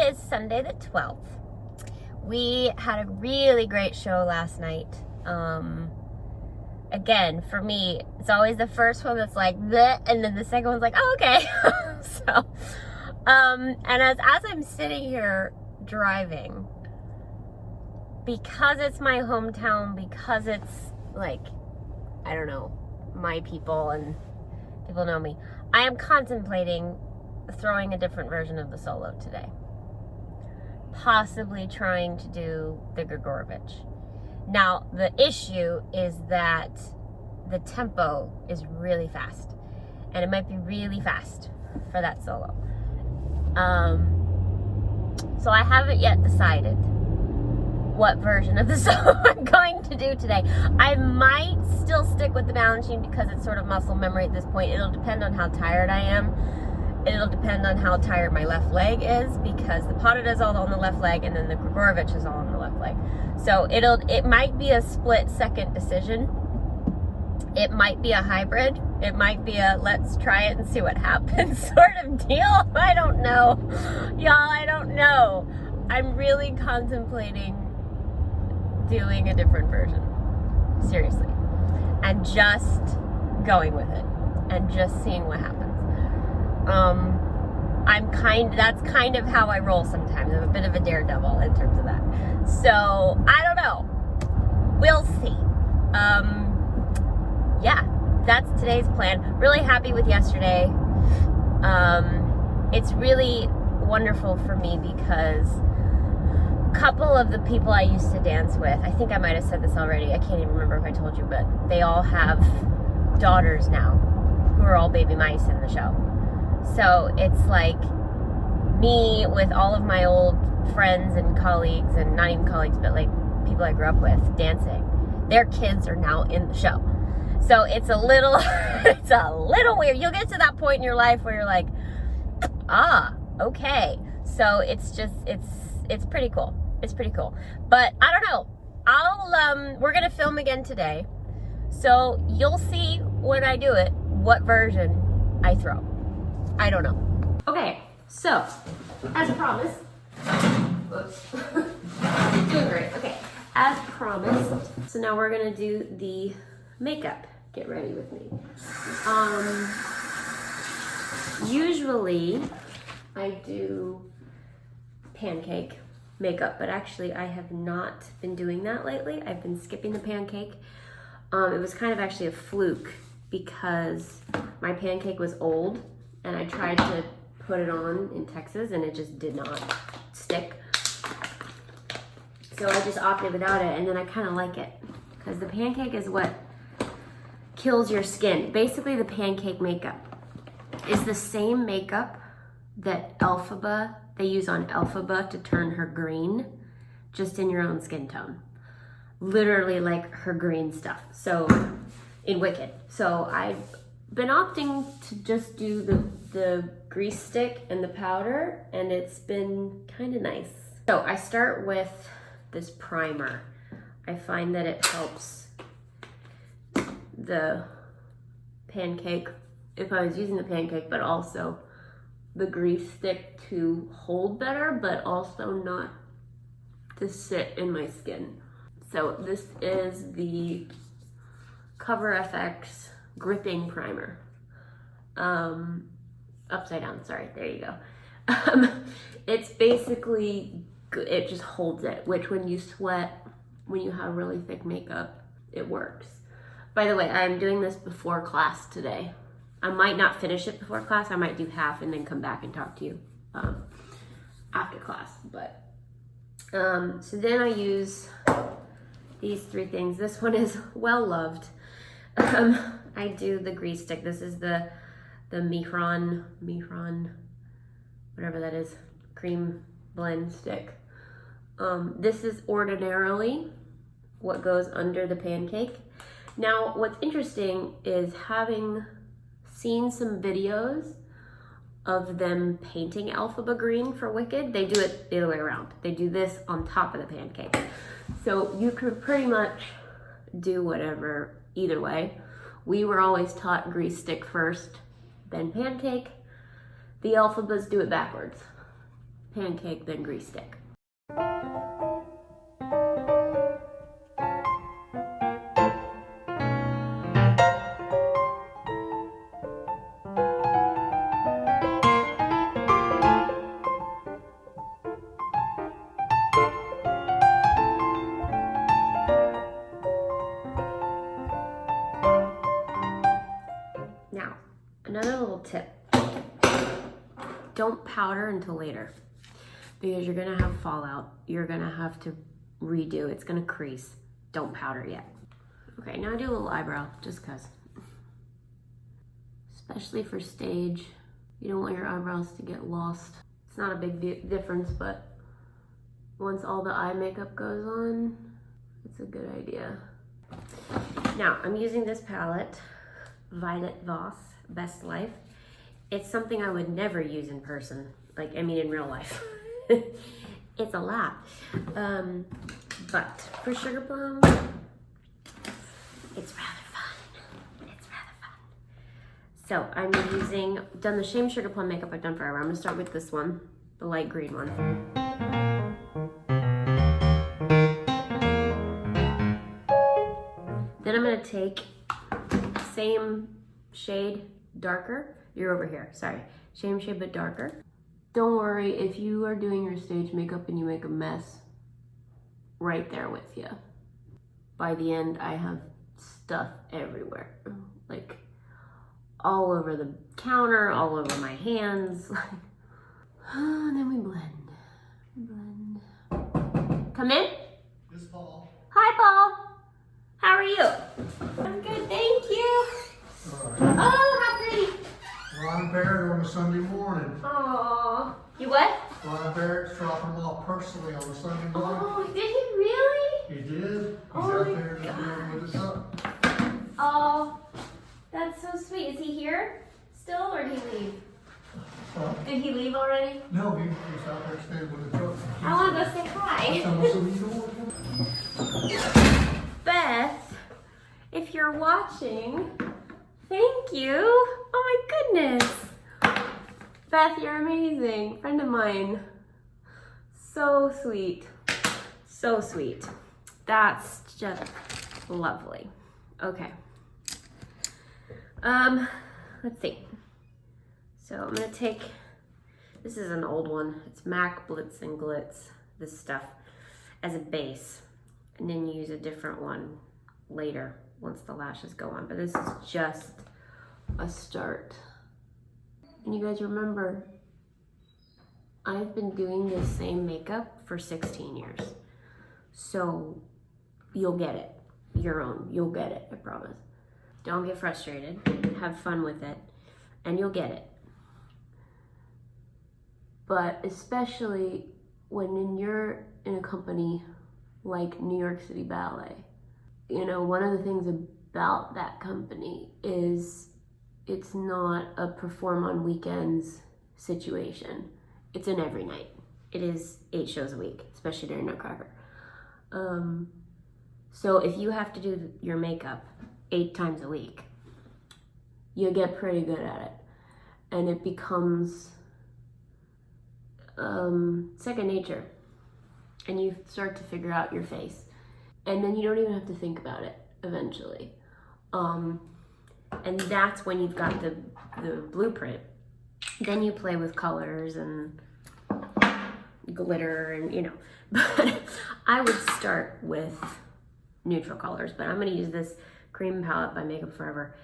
is Sunday the 12th. We had a really great show last night. Again, for me, it's always the first one that's like bleh, and then the second one's like, oh, okay. So, and as I'm sitting here driving, because it's my hometown, because it's like, I don't know, my people and people know me, I am contemplating throwing a different version of the solo today. Possibly trying to do the Grigorovich. Now, the issue is that the tempo is really fast, and it might be really fast for that solo. So I haven't yet decided what version of the solo I'm going to do today. I might still stick with the Balanchine because it's sort of muscle memory at this point. It'll depend on how tired I am. It'll depend on how tired my left leg is, because the pas de deux is all on the left leg and then the Grigorovich is all on the left leg. So it might be a split second decision. It might be a hybrid. It might be a let's try it and see what happens sort of deal. I don't know. Y'all, I don't know. I'm really contemplating doing a different version. Seriously. And just going with it. And just seeing what happens. That's kind of how I roll sometimes. I'm a bit of a daredevil in terms of that. So, I don't know. We'll see. Yeah, that's today's plan. Really happy with yesterday. It's really wonderful for me because a couple of the people I used to dance with, I think I might have said this already, I can't even remember if I told you, but they all have daughters now who are all baby mice in the show. So it's like me with all of my old friends and colleagues, and not even colleagues, but like people I grew up with dancing. Their kids are now in the show. So it's a little, it's a little weird. You'll get to that point in your life where you're like, okay. So it's just, it's pretty cool. It's pretty cool. But I don't know. We're going to film again today. So you'll see when I do it, what version I throw. I don't know. Okay, so, as promised, doing great, okay. As promised, so now we're gonna do the makeup. Get ready with me. Usually, I do pancake makeup, but actually I have not been doing that lately. I've been skipping the pancake. It was kind of actually a fluke because my pancake was old, and I tried to put it on in Texas and it just did not stick. So I just opted without it, and then I kind of like it because the pancake is what kills your skin. Basically, the pancake makeup is the same makeup that they use on Elphaba to turn her green, just in your own skin tone. Literally like her green stuff. So in Wicked. So I've been opting to just do the grease stick and the powder, and it's been kind of nice. So I start with this primer. I find that it helps the pancake, if I was using the pancake, but also the grease stick to hold better, but also not to sit in my skin. So this is the Cover FX gripping primer. Upside down, sorry, there you go. It's basically, it just holds it, which when you sweat, when you have really thick makeup, it works. By the way, I'm doing this before class today. I might not finish it before class, I might do half and then come back and talk to you after class. But so then I use these three things. This one is well loved. I do the grease stick. This is the Mihron, whatever that is, cream blend stick. This is ordinarily what goes under the pancake. Now, what's interesting is having seen some videos of them painting Elphaba green for Wicked, they do it the other way around. They do this on top of the pancake. So you could pretty much do whatever either way. We were always taught grease stick first, then pancake. The Elphabas do it backwards. pancake than grease stick. Now, another little tip. Don't powder until later because you're gonna have fallout. You're gonna have to redo. It's gonna crease. Don't powder yet. Okay, now I do a little eyebrow just cause. Especially for stage. You don't want your eyebrows to get lost. It's not a big difference, but once all the eye makeup goes on, it's a good idea. Now, I'm using this palette, Violet Voss, Best Life. It's something I would never use in person. Like, I mean, in real life. It's a lot. But for Sugar Plum, it's rather fun. It's rather fun. So I'm done the same Sugar Plum makeup I've done forever. I'm gonna start with this one, the light green one. Then I'm gonna take same shade, darker. You're over here, sorry. Same shade, but darker. Don't worry, if you are doing your stage makeup and you make a mess, right there with you. By the end, I have stuff everywhere. Like, all over the counter, all over my hands. And then we blend. Come in. This is Paul. Hi, Paul. How are you? I'm good, thank you. All right. Oh, how pretty. Ron Barrett on a Sunday morning. Aww. You what? Ron Barrett's dropping them off personally on a Sunday morning. Oh, did he really? He did. He's Oh out my there just dealing with us up. Oh, that's so sweet. Is he here still, or did he leave? Huh? Did he leave already? No, he's out there standing with the truck. I want to go say hi. Beth, if you're watching, thank you. Oh my goodness. Beth, you're amazing. Friend of mine. So sweet. So sweet. That's just lovely. Okay. Let's see. So I'm gonna take, this is an old one. It's MAC Blitz and Glitz, this stuff, as a base. And then use a different one later once the lashes go on. But this is just a start. And you guys remember, I've been doing this same makeup for 16 years. So you'll get it, your own, you'll get it, I promise. Don't get frustrated, have fun with it, and you'll get it. But especially when you're in a company like New York City Ballet, you know, one of the things about that company is it's not a perform on weekends situation. It's an every night. It is 8 shows a week, especially during Nutcracker. So if you have to do your makeup 8 times a week, you get pretty good at it. And it becomes second nature. And you start to figure out your face. And then you don't even have to think about it eventually. And that's when you've got the blueprint. Then you play with colors and glitter and, you know. But I would start with neutral colors. But I'm going to use this cream palette by Makeup Forever.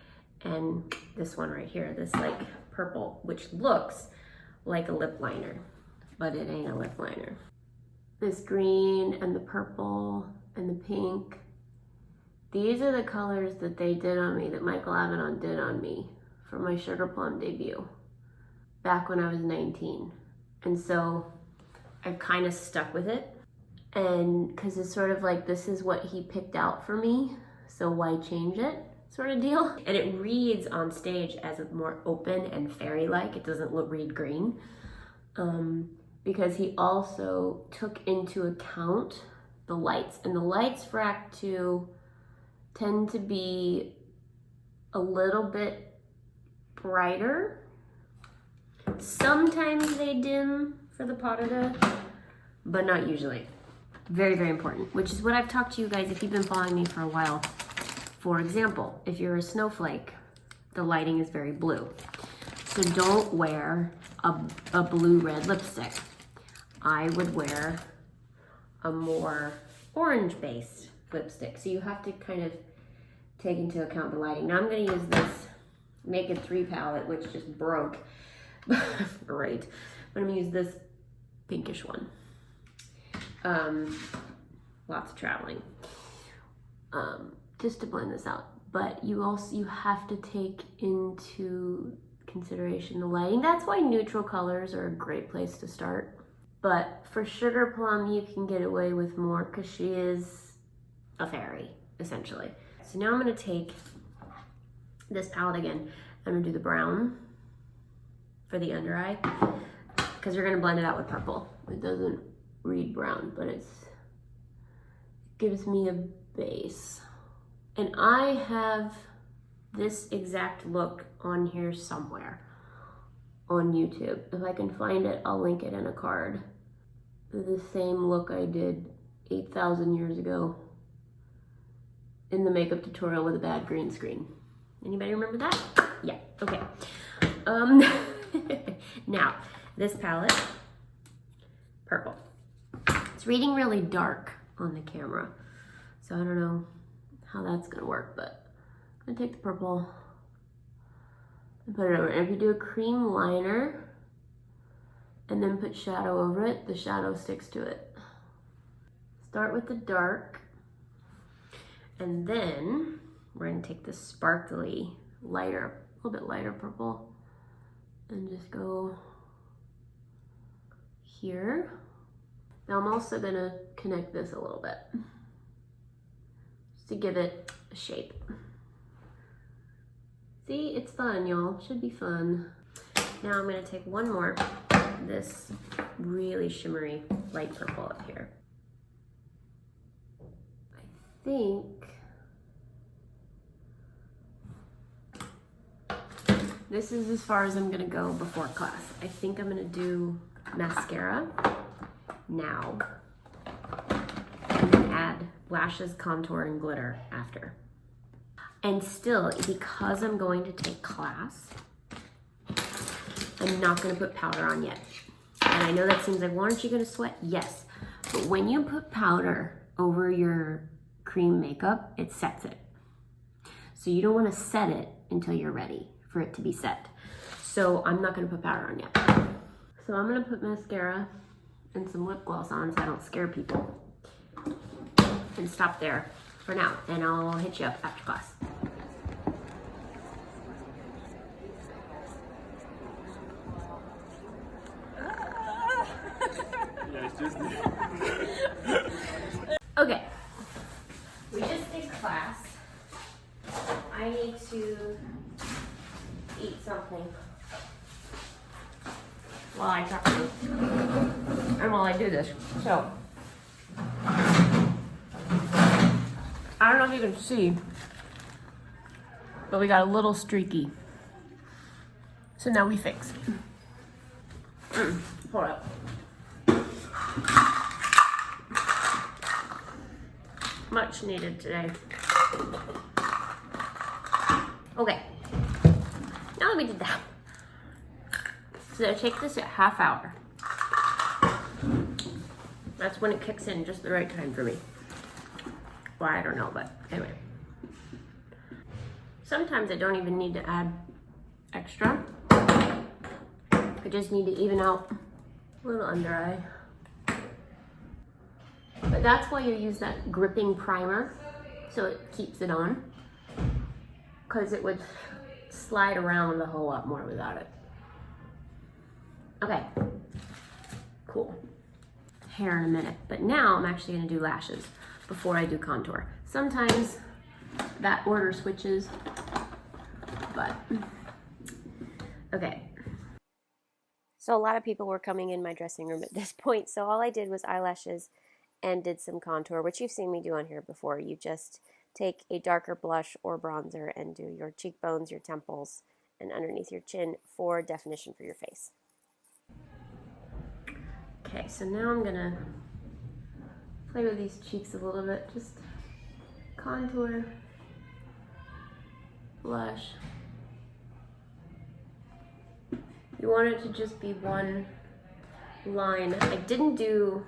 And this one right here, this like purple, which looks like a lip liner. But it ain't a lip liner. This green and the purple and the pink. These are the colors that they did on me, that Michael Avedon did on me for my Sugar Plum debut back when I was 19. And so I've kind of stuck with it. And because it's sort of like, this is what he picked out for me, so why change it sort of deal. And it reads on stage as a more open and fairy-like. It doesn't read green. Because he also took into account the lights. And the lights for Act 2 tend to be a little bit brighter. Sometimes they dim for for the pas de deux, but not usually. Very, very important, which is what I've talked to you guys if you've been following me for a while. For example, if you're a snowflake, the lighting is very blue. So don't wear a blue-red lipstick. I would wear a more orange-based lipstick. So you have to kind of take into account the lighting. Now I'm gonna use this Naked 3 palette, which just broke. Great. But I'm gonna use this pinkish one. Lots of traveling. Just to blend this out. But you have to take into consideration the lighting. That's why neutral colors are a great place to start. But for Sugar Plum, you can get away with more because she is a fairy, essentially. So now I'm gonna take this palette again. I'm gonna do the brown for the under eye because you're gonna blend it out with purple. It doesn't read brown, but it gives me a base. And I have this exact look on here somewhere on YouTube. If I can find it, I'll link it in a card. The same look I did 8,000 years ago in the makeup tutorial with a bad green screen. Anybody remember that? Yeah, okay. Now, this palette, purple. It's reading really dark on the camera, so I don't know how that's gonna work, but I'm gonna take the purple and put it over. And if you do a cream liner and then put shadow over it, the shadow sticks to it. Start with the dark, and then we're gonna take this sparkly, lighter, a little bit lighter purple, and just go here. Now I'm also gonna connect this a little bit, just to give it a shape. See, it's fun, y'all. Should be fun. Now I'm gonna take one more, this really shimmery light purple up here. I think this is as far as I'm gonna go before class. I think I'm gonna do mascara now and then add lashes, contour, and glitter after. And still, because I'm going to take class, I'm not gonna put powder on yet. And I know that seems like, well, aren't you gonna sweat? Yes, but when you put powder over your cream makeup, it sets it. So you don't wanna set it until you're ready for it to be set. So I'm not gonna put powder on yet. So I'm gonna put mascara and some lip gloss on so I don't scare people. And stop there for now, and I'll hit you up after class. Okay, we just did class. I need to eat something while I talk to you and while I do this. So, I don't know if you can see, but we got a little streaky. So now we fix. Hold up. Much needed today. Okay, now that we did that, so I take this at half hour. That's when it kicks in just the right time for me. Well, I don't know, but anyway. Sometimes I don't even need to add extra. I just need to even out a little under eye. But that's why you use that gripping primer, so it keeps it on. Because it would slide around a whole lot more without it. Okay, cool. Hair in a minute, but now I'm actually gonna do lashes before I do contour. Sometimes that order switches, but okay. So a lot of people were coming in my dressing room at this point, so all I did was eyelashes and did some contour, which you've seen me do on here before. You just take a darker blush or bronzer and do your cheekbones, your temples, and underneath your chin for definition for your face. Okay, so now I'm gonna play with these cheeks a little bit. Just contour, blush. You want it to just be one line. I didn't do,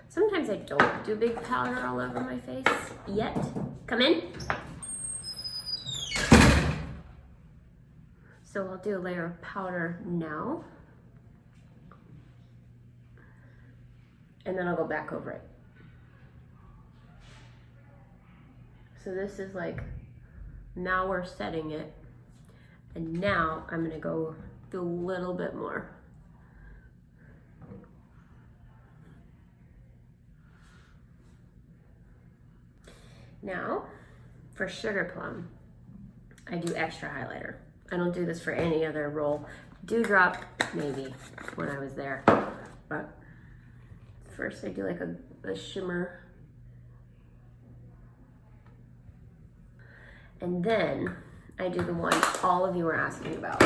sometimes I don't do big powder all over my face yet. Come in. So I'll do a layer of powder now. And then I'll go back over it. So this is like, now we're setting it. And now I'm gonna go do a little bit more. Now, for Sugar Plum, I do extra highlighter. I don't do this for any other role. Dewdrop, maybe, when I was there. But first I do like a shimmer. And then I do the one all of you were asking about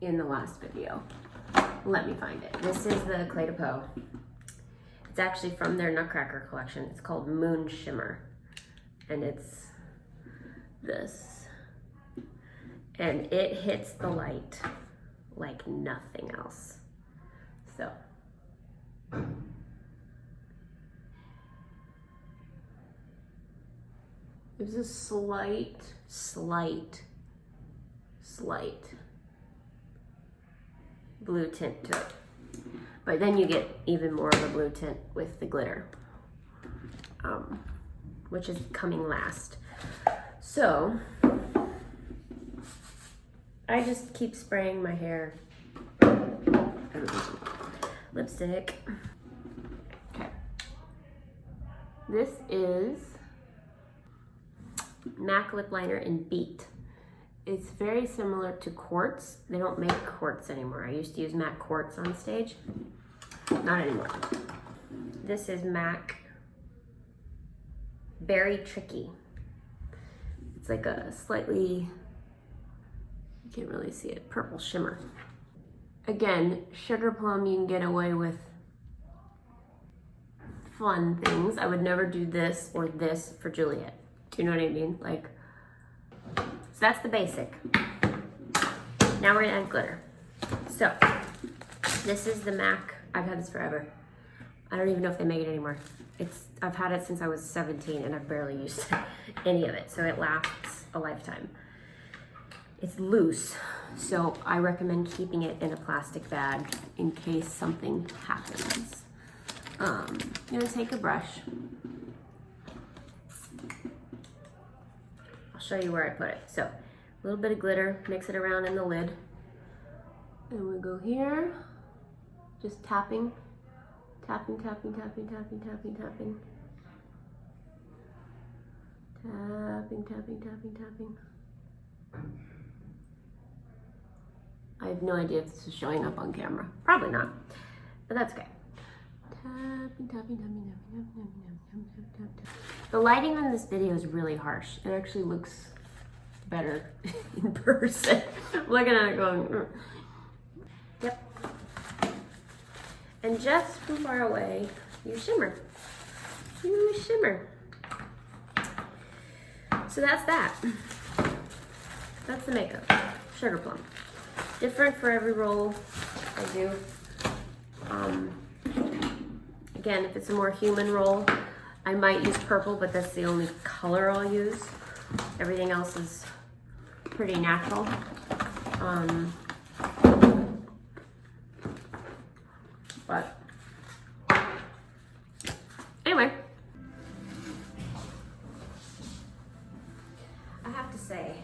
in the last video. Let me find it. This is the Clé de Peau. It's actually from their Nutcracker collection. It's called Moon Shimmer. And it's this. And it hits the light like nothing else. So. There's a slight blue tint to it. But then you get even more of a blue tint with the glitter, which is coming last. So, I just keep spraying my hair. Lipstick. Okay. This is MAC lip liner in Beat. It's very similar to Quartz. They don't make Quartz anymore. I used to use MAC Quartz on stage. Not anymore. This is MAC Berry Tricky. It's like a slightly, you can't really see it, purple shimmer. Again, Sugar Plum, you can get away with fun things. I would never do this or this for Juliet. Do you know what I mean? Like, so that's the basic. Now we're gonna add glitter. So, this is the MAC, I've had this forever. I don't even know if they make it anymore. I've had it since I was 17 and I've barely used any of it, so it lasts a lifetime. It's loose, so I recommend keeping it in a plastic bag in case something happens. I'm gonna take a brush. I'll show you where I put it. So, a little bit of glitter, mix it around in the lid. And we go here, just tapping, tapping, tapping, tapping, tapping, tapping, tapping. Tapping, tapping, tapping, tapping. I have no idea if this is showing up on camera. Probably not, but that's okay. Tapping, tapping, tapping, tapping, tapping, tapping, tapping, tapping. The lighting on this video is really harsh. It actually looks better in person. I'm looking at it going, Yep. And just from far away, you shimmer. You shimmer. So that's that. That's the makeup. Sugar Plum. Different for every role I do. Again, if it's a more human role, I might use purple, but that's the only color I'll use. Everything else is pretty natural. But anyway, I have to say,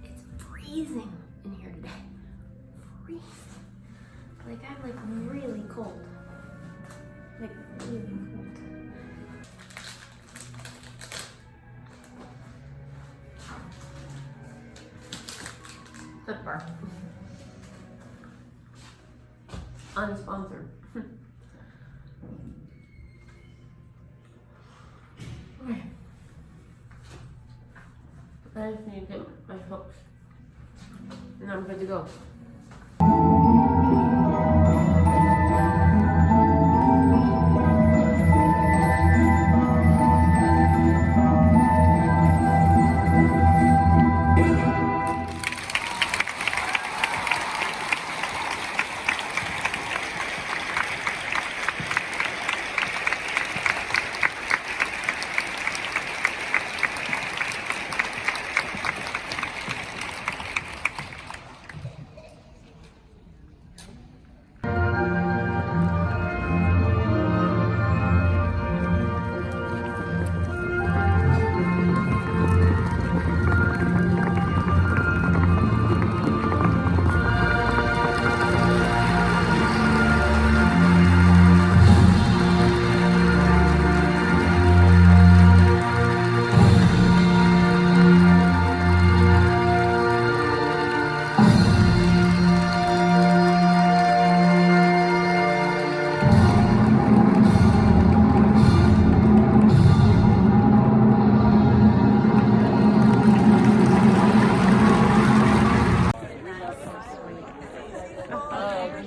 it's freezing in here today. Freezing. Like, I'm like really cold. Like really cold. Lip bar. Unsponsored. Okay. I just need to get my hooks. And I'm good to go.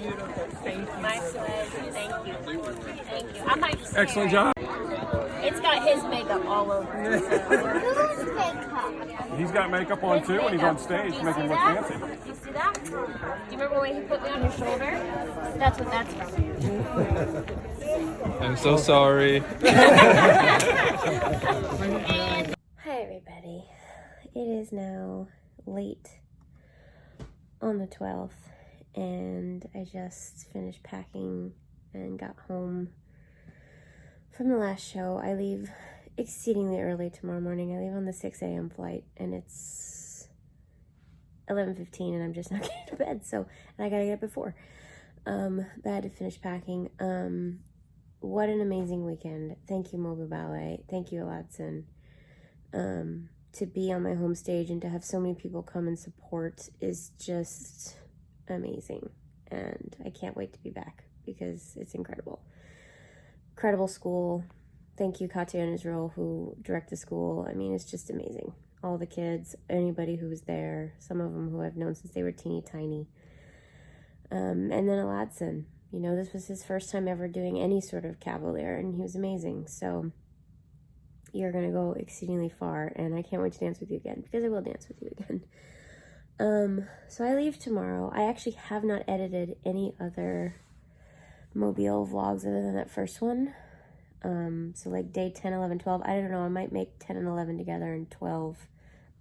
beautiful. Thank you. My pleasure. Thank you. Thank you. I might just Excellent job. It's got his makeup all over it. Whose makeup? He's got makeup on His too when he's on makeup. stage, Do you making see him look that? fancy. Do you see that? Do you remember when he put me on his shoulder? That's what that's from. I'm so sorry. Hi everybody. It is now late on the 12th and I just finished packing and got home from the last show. I leave exceedingly early tomorrow morning. I leave on the 6 a.m. flight and it's 11:15 and I'm just not getting to bed, so and I gotta get up at 4. But I had to finish packing. What an amazing weekend. Thank you, Mobile Ballet. Thank you, Aladson. To be on my home stage and to have so many people come and support is just amazing. And I can't wait to be back because it's incredible. Incredible school. Thank you, Katia and Israel, who direct the school. I mean, it's just amazing. All the kids, anybody who was there, some of them who I've known since they were teeny tiny. And then Aladson. You know, this was his first time ever doing any sort of cavalier, and he was amazing. So you're going to go exceedingly far, and I can't wait to dance with you again, because I will dance with you again. So I leave tomorrow. I actually have not edited any other Mobile vlogs other than that first one. So like day 10, 11, 12. I don't know, I might make 10 and 11 together and 12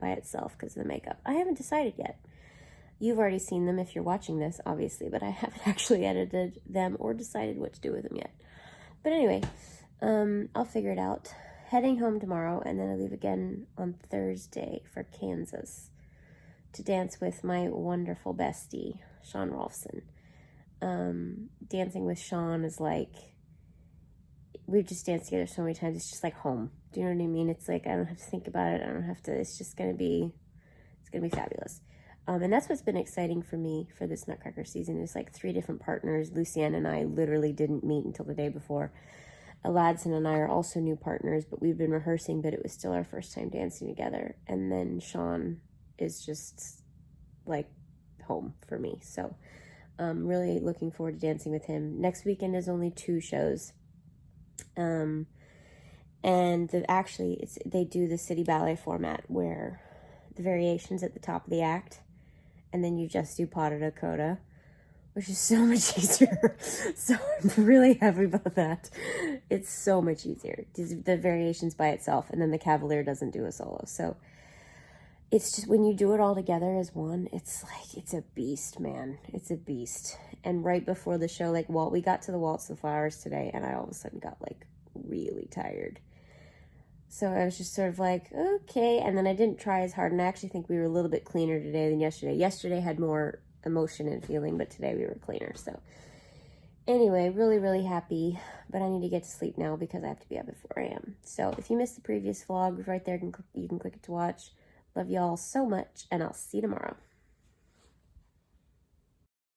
by itself because of the makeup. I haven't decided yet. You've already seen them if you're watching this, obviously, but I haven't actually edited them or decided what to do with them yet. But anyway, I'll figure it out. Heading home tomorrow, and then I leave again on Thursday for Kansas to dance with my wonderful bestie, Sean Rollofson. Dancing with Sean is like, we've just danced together so many times, it's just like home. Do you know what I mean? It's like, I don't have to think about it, I don't have to, it's gonna be fabulous. And that's what's been exciting for me for this Nutcracker season is like 3 different partners. Lucienne and I literally didn't meet until the day before. Aladson and I are also new partners, but we've been rehearsing, but it was still our first time dancing together. And then Sean is just like home for me. So I'm really looking forward to dancing with him. Next weekend is only 2 shows. And they do the City Ballet format where the variations at the top of the act, and then you just do pas de deux coda, which is so much easier. So I'm really happy about that. It's so much easier. The variations by itself, and then the cavalier doesn't do a solo. So it's just, when you do it all together as one, it's like, it's a beast, man. It's a beast. And right before the show, like, we got to the Waltz of Flowers today, and I all of a sudden got, like, really tired. So I was just sort of like, okay. And then I didn't try as hard, and I actually think we were a little bit cleaner today than yesterday. Yesterday had more emotion and feeling, but today we were cleaner. So anyway, really, really happy, but I need to get to sleep now because I have to be up at 4 a.m. So if you missed the previous vlog, right there, you can click it to watch. Love y'all so much, and I'll see you tomorrow.